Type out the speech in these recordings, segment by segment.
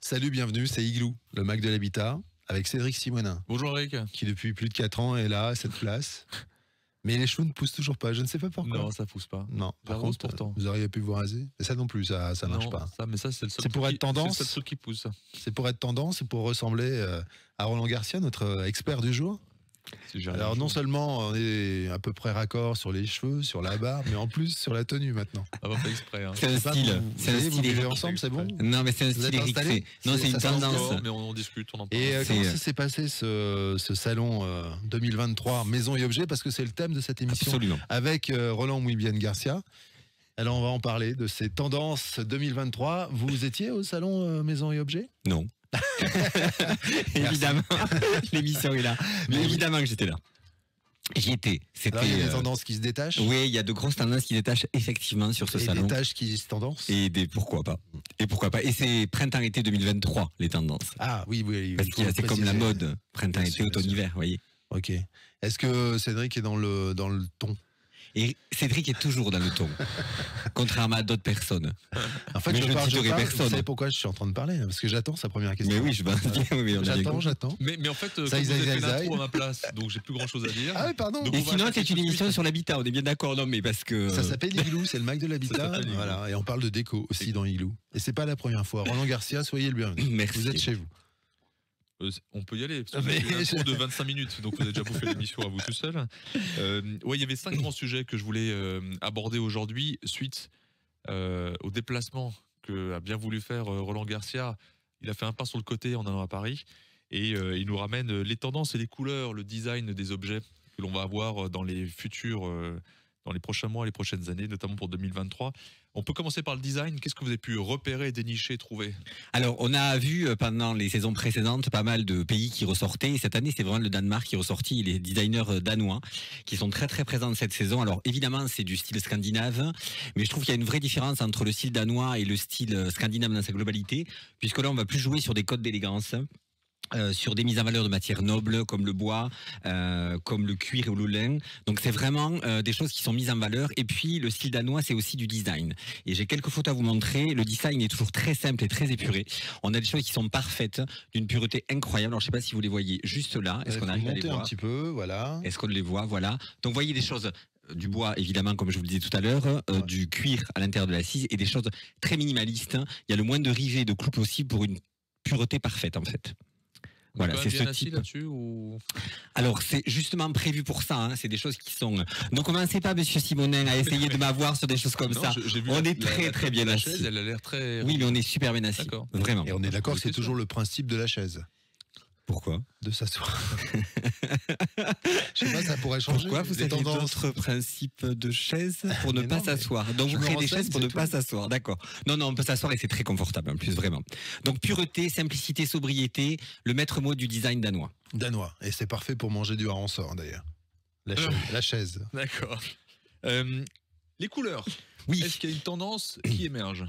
Salut, bienvenue, c'est Igloo, le Mac de l'habitat, avec Cédric Simonin. Bonjour Eric. Qui depuis plus de 4 ans est là, à cette place. Mais les cheveux ne poussent toujours pas, je ne sais pas pourquoi. Non, ça pousse pas. Non, par contre, pourtant. Vous auriez pu vous raser. Mais ça non plus, ça marche pas. Ça, mais ça, c'est le seul C'est pour être tendance. C'est le seul truc qui pousse. C'est pour être tendance, c'est pour ressembler à Roland Garcia, notre expert du jour. Alors non seulement on est à peu près raccord sur les cheveux, sur la barbe, mais en plus sur la tenue maintenant. Ah bah, pas exprès. Hein. C'est un style. Vous vivez ensemble, c'est bon? Non, mais c'est un style Eric. Non, c'est une tendance. Mais on discute, on en parle. Et comment ça s'est passé ce salon 2023 Maison et Objets, parce que c'est le thème de cette émission. Absolument. Avec Roland Mouibienne Garcia. Alors on va en parler de ces tendances 2023. Vous étiez au salon Maison et Objets? Non. Évidemment, l'émission est là. Mais évidemment que j'étais là. J'y étais. C'était il y a des tendances qui se détachent. Oui, il y a de grosses tendances qui se détachent effectivement sur ce salon. Des tâches qui se tendance. Et pourquoi pas. Et c'est printemps-été 2023 les tendances. Ah oui. Parce que c'est comme la mode printemps-été, automne-hiver, vous voyez. Ok. Est-ce que Cédric est dans le ton? Et Cédric est toujours dans le ton, contrairement à d'autres personnes. En fait, mais je parle, personne. Vous savez pourquoi je suis en train de parler? Parce que j'attends sa première question. Mais oui, j'attends. Mais en fait, vous avez fait l'intro à ma place, donc j'ai plus grand chose à dire. Ah oui, pardon. Et sinon, c'est une émission sur l'habitat, on est bien d'accord, non, mais parce que... Ça s'appelle Igloo, c'est le Mac de l'habitat. Voilà, et on parle de déco aussi dans Igloo. Et c'est pas la première fois. Roland Garcia, soyez le bienvenu. Merci. Vous êtes chez vous. On peut y aller, parce que c'est une intro de 25 minutes, donc vous avez déjà bouffé l'émission à vous tout seul. Ouais, il y avait 5 grands sujets que je voulais aborder aujourd'hui, suite au déplacement que a bien voulu faire Roland Garcia. Il a fait un pas sur le côté en allant à Paris, et il nous ramène les tendances et les couleurs, le design des objets que l'on va avoir dans les futurs... dans les prochains mois, les prochaines années, notamment pour 2023. On peut commencer par le design. Qu'est-ce que vous avez pu repérer, dénicher, trouver? Alors, on a vu pendant les saisons précédentes pas mal de pays qui ressortaient. Et cette année, c'est vraiment le Danemark qui est ressorti. Les designers danois qui sont très très présents cette saison. Alors, évidemment, c'est du style scandinave, mais je trouve qu'il y a une vraie différence entre le style danois et le style scandinave dans sa globalité, puisque là, on va plus jouer sur des codes d'élégance. Sur des mises en valeur de matières nobles comme le bois, comme le cuir ou le lin. Donc c'est vraiment des choses qui sont mises en valeur. Et puis le style danois, c'est aussi du design. Et j'ai quelques photos à vous montrer. Le design est toujours très simple et très épuré. On a des choses qui sont parfaites, d'une pureté incroyable. Alors je sais pas si vous les voyez juste là. Est-ce qu'on arrive à les voir un petit peu, voilà. Est-ce qu'on les voit, voilà. Donc vous voyez des choses. Du bois, évidemment, comme je vous le disais tout à l'heure, du cuir à l'intérieur de l'assise et des choses très minimalistes. Il y a le moins de rivets et de clous possible pour une pureté parfaite en fait. Voilà, c'est ce type. Là-dessus, ou... Alors, c'est justement prévu pour ça. Hein. C'est des choses qui sont. Ne commencez pas, Monsieur Simonin, à essayer de m'avoir sur des choses comme ça. On est très bien assis. Elle a l'air très. Oui, mais on est super bien assis. Vraiment. Et on est d'accord, c'est toujours le principe de la chaise. Pourquoi? De s'asseoir. Je sais pas, ça pourrait changer. Pourquoi vous avez d'autres principes de chaise pour ne pas s'asseoir? Donc vous créez des chaises pour ne pas s'asseoir, d'accord. Non, on peut s'asseoir et c'est très confortable en plus, vraiment. Donc pureté, simplicité, sobriété, le maître mot du design danois. Danois, et c'est parfait pour manger du hareng-sort d'ailleurs. La chaise. D'accord. Les couleurs. Oui. Est-ce qu'il y a une tendance qui émerge?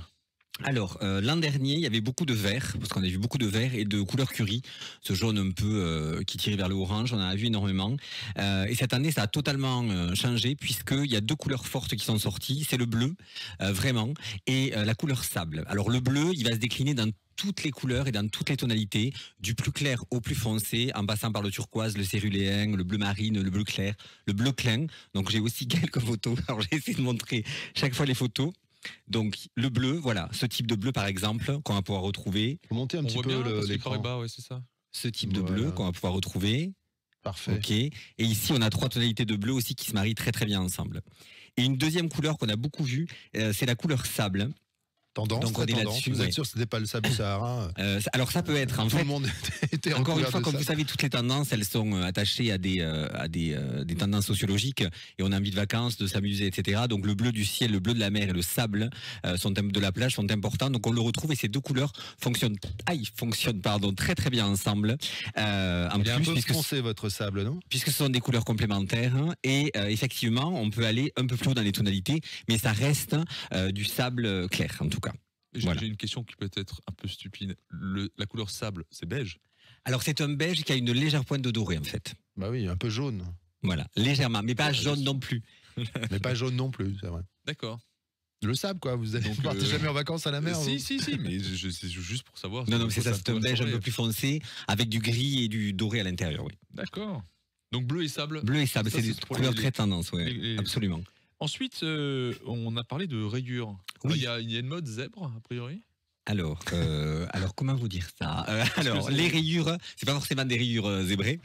Alors, l'an dernier, il y avait beaucoup de vert, parce qu'on a vu beaucoup de vert et de couleur curry, ce jaune un peu qui tirait vers le orange, on en a vu énormément. Et cette année, ça a totalement changé, puisqu'il y a 2 couleurs fortes qui sont sorties, c'est le bleu, vraiment, et la couleur sable. Alors le bleu, il va se décliner dans toutes les couleurs et dans toutes les tonalités, du plus clair au plus foncé, en passant par le turquoise, le céruléen, le bleu marine, le bleu clair, le bleu clin. Donc j'ai aussi quelques photos, alors j'ai essayé de montrer chaque fois les photos. Donc le bleu, voilà, ce type de bleu par exemple qu'on va pouvoir retrouver. Faut monter un petit peu l'écran. Bas, ouais, c'est ça. Ce type de bleu qu'on va pouvoir retrouver. Parfait. Ok. Et ici on a 3 tonalités de bleu aussi qui se marient très très bien ensemble. Et une deuxième couleur qu'on a beaucoup vue, c'est la couleur sable. Tendance, donc on est là-dessus. Vous êtes sûr que c'était pas le sable du Sahara? Alors ça peut être. En fait, tout le monde était encore une fois, comme vous savez, toutes les tendances, elles sont attachées à des tendances sociologiques et on a envie de vacances, de s'amuser, etc. Donc le bleu du ciel, le bleu de la mer et le sable de la plage sont importants. Donc on le retrouve et ces 2 couleurs fonctionnent très très bien ensemble. Il est un peu foncé votre sable, non? Puisque ce sont des couleurs complémentaires et effectivement, on peut aller un peu plus haut dans les tonalités, mais ça reste du sable clair en tout cas. J'ai une question qui peut être un peu stupide. La couleur sable, c'est beige? Alors c'est un beige qui a une légère pointe de doré en fait. Bah oui, un peu jaune. Voilà, légèrement, mais pas jaune non plus. Mais pas jaune non plus, c'est vrai. D'accord. Le sable, quoi. Vous partez jamais en vacances à la mer? Si, mais c'est juste pour savoir. Non, mais c'est ça, c'est un beige un peu plus foncé, avec du gris et du doré à l'intérieur, oui. D'accord. Donc bleu et sable. Bleu et sable, c'est des couleurs très tendance, oui, absolument. Ensuite, on a parlé de rayures. Oui. Il y a une mode zèbre, a priori. Alors, comment vous dire ça? Alors, les rayures, c'est pas forcément des rayures zébrées.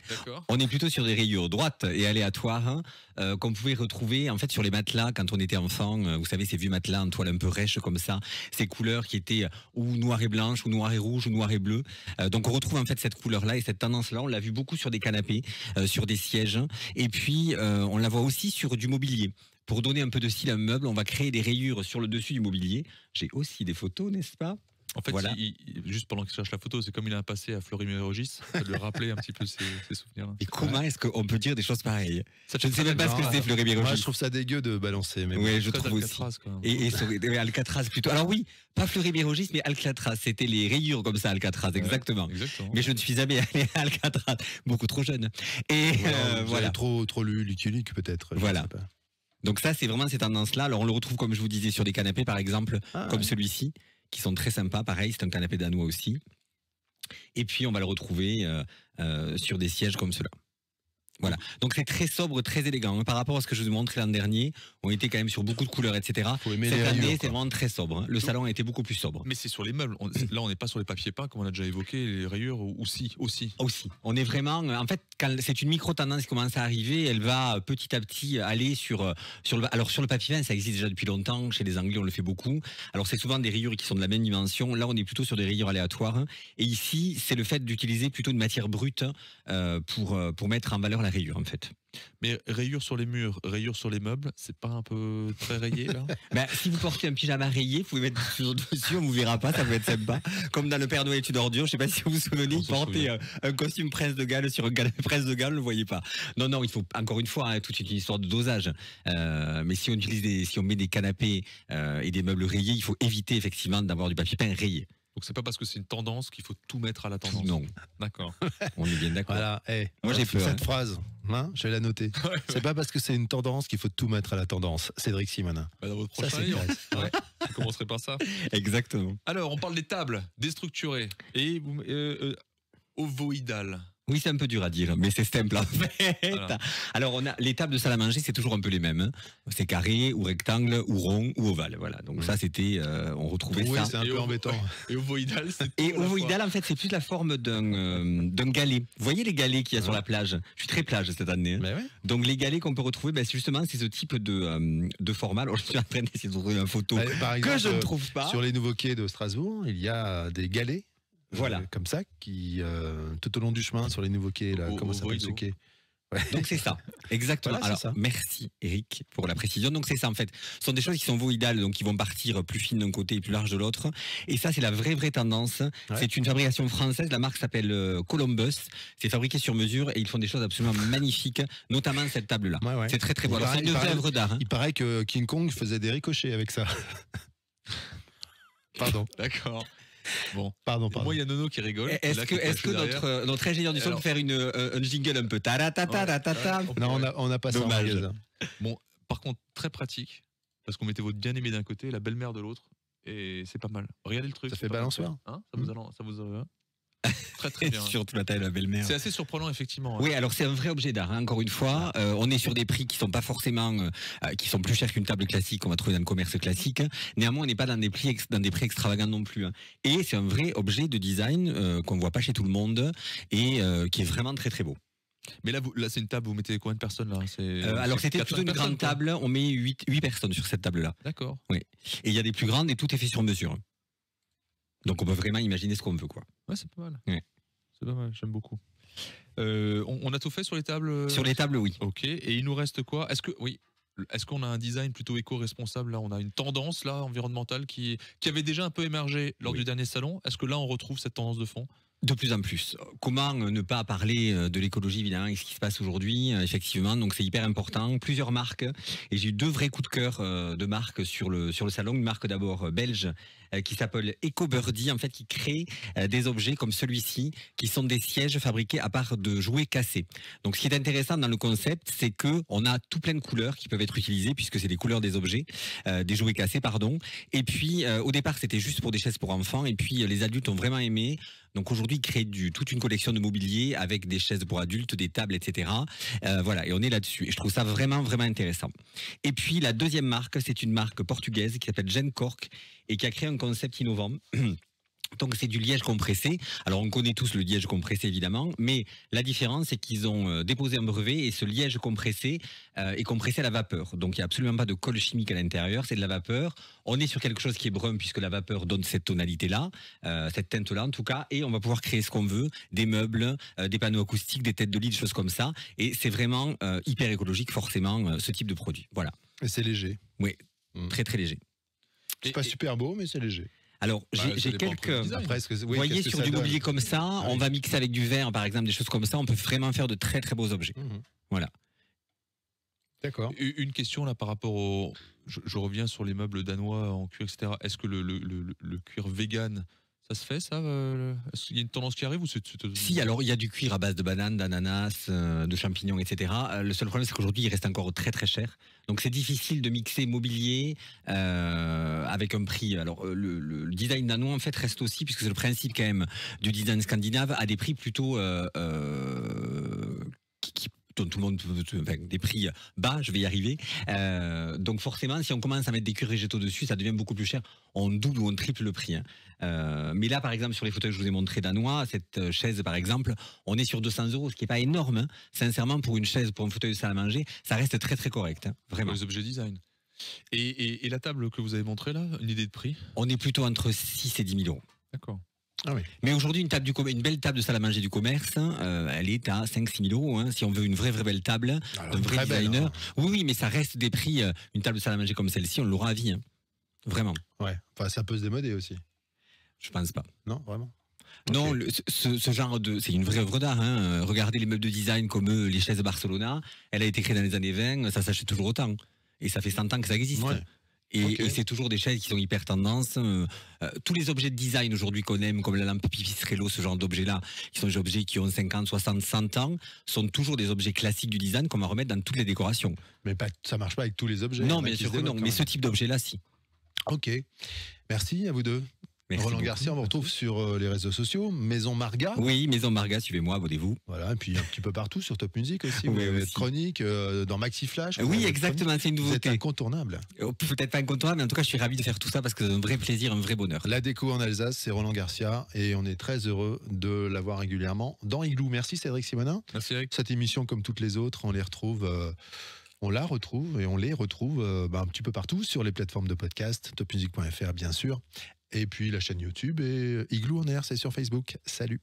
On est plutôt sur des rayures droites et aléatoires qu'on pouvait retrouver en fait sur les matelas quand on était enfant. Vous savez, ces vieux matelas en toile un peu rêche comme ça, ces couleurs qui étaient ou noir et blanche, ou noir et rouge, ou noir et bleu. Donc on retrouve en fait cette couleur-là et cette tendance-là. On l'a vu beaucoup sur des canapés, sur des sièges, et puis on la voit aussi sur du mobilier. Pour donner un peu de style à un meuble, on va créer des rayures sur le dessus du mobilier. J'ai aussi des photos, n'est-ce pas? En fait, voilà. Juste pendant qu'il cherche la photo, c'est comme il a un passé à Fleury-Mérogis, ça lui rappeler un petit peu ses souvenirs. Et comment est-ce qu'on peut dire des choses pareilles? Je ne sais même pas ce que c'est Fleury-Mérogis. Moi, je trouve ça dégueu de balancer. Mais oui, je trouve aussi. Et Alcatraz plutôt. Alors oui, pas Fleury-Mérogis, mais Alcatraz. C'était les rayures comme ça, Alcatraz, exactement. Mais je ne suis jamais allé à Alcatraz, beaucoup trop jeune. Et voilà. Trop lu Lucky Luke peut-être. Voilà. Donc ça, c'est vraiment ces tendances-là. Alors on le retrouve, comme je vous disais, sur des canapés, par exemple, comme celui-ci, qui sont très sympas. Pareil, c'est un canapé danois aussi. Et puis on va le retrouver sur des sièges comme cela. Voilà. Donc c'est très sobre, très élégant. Par rapport à ce que je vous ai montré l'an dernier, on était quand même sur beaucoup de couleurs, etc. Cette année, c'est vraiment très sobre. Le salon a été beaucoup plus sobre. Mais c'est sur les meubles. Là, on n'est pas sur les papiers peints, comme on a déjà évoqué, les rayures aussi. On est vraiment. En fait, quand c'est une micro-tendance qui commence à arriver, elle va petit à petit aller sur le. Alors sur le papier peint, ça existe déjà depuis longtemps. Chez les Anglais, on le fait beaucoup. Alors c'est souvent des rayures qui sont de la même dimension. Là, on est plutôt sur des rayures aléatoires. Et ici, c'est le fait d'utiliser plutôt une matière brute pour mettre en valeur la rayure en fait. Mais rayures sur les murs, rayures sur les meubles, c'est pas un peu très rayé là? Si vous portez un pyjama rayé, vous pouvez mettre dessus, on vous verra pas, ça peut être sympa. Comme dans Le Père Noël est une ordure, je sais pas si vous vous souvenez, il portait un costume prince de Galles sur un prince de Galles, vous le voyez pas. Non, il faut encore une fois toute une histoire de dosage. Mais si on met des canapés et des meubles rayés, il faut éviter effectivement d'avoir du papier peint rayé. Donc c'est pas parce que c'est une tendance qu'il faut tout mettre à la tendance. Non. D'accord. On est bien d'accord. Voilà. Moi j'ai peur. Cette phrase, je vais la noter. C'est pas parce que c'est une tendance qu'il faut tout mettre à la tendance. Cédric Simonin. Dans votre prochain livre. Vous commencerez par ça. Exactement. Alors on parle des tables déstructurées et ovoïdales. Oui, c'est un peu dur à dire, mais c'est simple en fait. Voilà. Alors, on a les tables de salle à manger, c'est toujours un peu les mêmes. C'est carré, ou rectangle, ou rond, ou ovale. Voilà. Donc ça, c'était, on retrouvait ça. Oui, c'est un peu embêtant. Et ovoïdal, c'est. Et ovoïdal, en fait, c'est plus la forme d'un galet. Vous voyez les galets qu'il y a sur la plage? Je suis très plage cette année. Ouais. Donc les galets qu'on peut retrouver, justement, c'est ce type de format. Alors, je suis en train d'essayer de trouver une photo par exemple, que je ne trouve pas. Sur les nouveaux quais de Strasbourg, il y a des galets. Voilà. Comme ça, qui tout au long du chemin sur les nouveaux quais, là, comment ça s'appelle ce quai? Donc c'est ça, exactement. Voilà, alors ça. Merci Eric pour la précision. Donc c'est ça en fait. Ce sont des choses qui sont ovoïdales, donc qui vont partir plus fines d'un côté et plus larges de l'autre. Et ça c'est la vraie tendance. Ouais. C'est une fabrication française. La marque s'appelle Columbus. C'est fabriqué sur mesure et ils font des choses absolument magnifiques, notamment cette table-là. Ouais. C'est très beau. C'est une œuvre d'art. Il paraît que King Kong faisait des ricochets avec ça. Pardon. D'accord. Bon, pardon. Moi, il y a Nono qui rigole. Est-ce que notre ingénieur du son peut faire un jingle un peu ta-ra-ta-ta-ta-ta? Non, on n'a pas ça en magasin. Bon, par contre, très pratique, parce qu'on mettait votre bien-aimé d'un côté, la belle-mère de l'autre, et c'est pas mal. Regardez le truc. Ça fait balançoire. Ça vous très bien. Surtout la taille de la belle-mère. C'est assez surprenant, effectivement. Oui, alors c'est un vrai objet d'art, encore une fois. On est sur des prix qui sont pas forcément, qui sont plus chers qu'une table classique qu'on va trouver dans le commerce classique. Néanmoins, on n'est pas dans des prix extravagants non plus. Et c'est un vrai objet de design qu'on voit pas chez tout le monde et qui est vraiment très beau. Mais là, c'est une table, vous mettez combien de personnes là? Alors c'était plutôt une grande table, on met 8 personnes sur cette table-là. D'accord. Oui. Et il y a des plus grandes et tout est fait sur mesure. Donc on peut vraiment imaginer ce qu'on veut, quoi. Ouais, c'est pas mal. Ouais. C'est pas mal, j'aime beaucoup. On a tout fait sur les tables? Sur les tables, oui. Ok, et il nous reste quoi? Est-ce qu'on a un design plutôt éco-responsable là? On a une tendance là environnementale qui avait déjà un peu émergé lors du dernier salon. Est-ce que là on retrouve cette tendance de fond? De plus en plus. Comment ne pas parler de l'écologie, évidemment, et ce qui se passe aujourd'hui, effectivement. Donc, c'est hyper important. Plusieurs marques. Et j'ai eu 2 vrais coups de cœur de marques sur le salon. Une marque d'abord belge qui s'appelle EcoBirdie, en fait, qui crée des objets comme celui-ci, qui sont des sièges fabriqués à part de jouets cassés. Donc, ce qui est intéressant dans le concept, c'est que on a tout plein de couleurs qui peuvent être utilisées, puisque c'est les couleurs des objets, des jouets cassés, pardon. Et puis, au départ, c'était juste pour des chaises pour enfants. Et puis, les adultes ont vraiment aimé. Donc aujourd'hui, créer toute une collection de mobilier avec des chaises pour adultes, des tables, etc. Voilà, et on est là-dessus. Et je trouve ça vraiment, vraiment intéressant. Et puis la deuxième marque, c'est une marque portugaise qui s'appelle Gen Cork et qui a créé un concept innovant. Donc c'est du liège compressé. Alors on connaît tous le liège compressé évidemment, mais la différence c'est qu'ils ont déposé un brevet et ce liège compressé est compressé à la vapeur. Donc il n'y a absolument pas de colle chimique à l'intérieur, c'est de la vapeur. On est sur quelque chose qui est brun puisque la vapeur donne cette tonalité-là, cette teinte-là en tout cas, et on va pouvoir créer ce qu'on veut, des meubles, des panneaux acoustiques, des têtes de lit, des choses comme ça. Et c'est vraiment hyper écologique forcément ce type de produit. Voilà. Et c'est léger. Oui, très très léger. C'est pas super beau, mais c'est léger. Alors, j'ai quelques... Vous voyez, sur du mobilier comme ça, on va mixer avec du verre, par exemple, des choses comme ça, on peut vraiment faire de très très beaux objets. Voilà. D'accord. Une question là par rapport au... Je reviens sur les meubles danois en cuir, etc. Est-ce que le cuir vegan, ça se fait, ça Est-ce qu'il y a une tendance qui arrive ou Si, alors il y a du cuir à base de bananes, d'ananas, de champignons, etc. Le seul problème, c'est qu'aujourd'hui, il reste encore très très cher. Donc c'est difficile de mixer mobilier avec un prix. Alors le design danois, en fait, reste aussi, puisque c'est le principe quand même du design scandinave, à des prix plutôt... dont tout le monde, enfin, des prix bas, je vais y arriver. Donc forcément, si on commence à mettre des cuirs végétaux dessus, ça devient beaucoup plus cher. On double ou on triple le prix. Mais là, par exemple, sur les fauteuils que je vous ai montré danois, cette chaise, par exemple, on est sur 200 €, ce qui n'est pas énorme. Hein. Sincèrement, pour une chaise, pour un fauteuil de salle à manger, ça reste très très correct. Hein, vraiment. Pour les objets design. Et la table que vous avez montrée là, une idée de prix? On est plutôt entre 6 et 10 000 €. D'accord. Ah oui. Mais aujourd'hui, une belle table de salle à manger du commerce, elle est à 5-6 000 €. Hein, si on veut une vraie belle table, d'un vrai designer. Belle, hein. Oui, mais ça reste des prix. Une table de salle à manger comme celle-ci, on l'aura à vie. Hein. Vraiment. Ouais. Enfin, ça peut se démoder aussi. Je pense pas. Non, vraiment. Non, okay. Ce genre de... C'est une vraie œuvre d'art. Hein. Regardez les meubles de design comme les chaises de Barcelona. Elle a été créée dans les années 20, ça s'achète toujours autant. Et ça fait 100 ans que ça existe. Ouais. Et c'est toujours des chaises qui sont hyper tendance. Tous les objets de design aujourd'hui qu'on aime, comme la lampe Pipistrello, ce genre d'objets-là, qui sont des objets qui ont 50, 60, 100 ans, sont toujours des objets classiques du design qu'on va remettre dans toutes les décorations. Mais ça marche pas avec tous les objets. Non, bien sûr que non. Mais ce type d'objet-là, si. Ok. Merci à vous deux. Merci Roland Garcia, on vous retrouve sur les réseaux sociaux, Maison Marga. Oui, Maison Marga, suivez-moi, abonnez-vous. Voilà, et puis un petit peu partout sur Top Music aussi. Vous avez chronique dans Maxi Flash. Oui, exactement, c'est une nouveauté. Vous êtes incontournable. Peut-être pas incontournable, mais en tout cas, je suis ravi de faire tout ça parce que c'est un vrai plaisir, un vrai bonheur. La déco en Alsace, c'est Roland Garcia et on est très heureux de l'avoir régulièrement dans Igloo. Merci Cédric Simonin. Merci Eric. Cette émission, comme toutes les autres, on les retrouve... on la retrouve et on les retrouve un petit peu partout sur les plateformes de podcast, topmusic.fr bien sûr, et puis la chaîne YouTube et Igloo en air, c'est sur Facebook. Salut.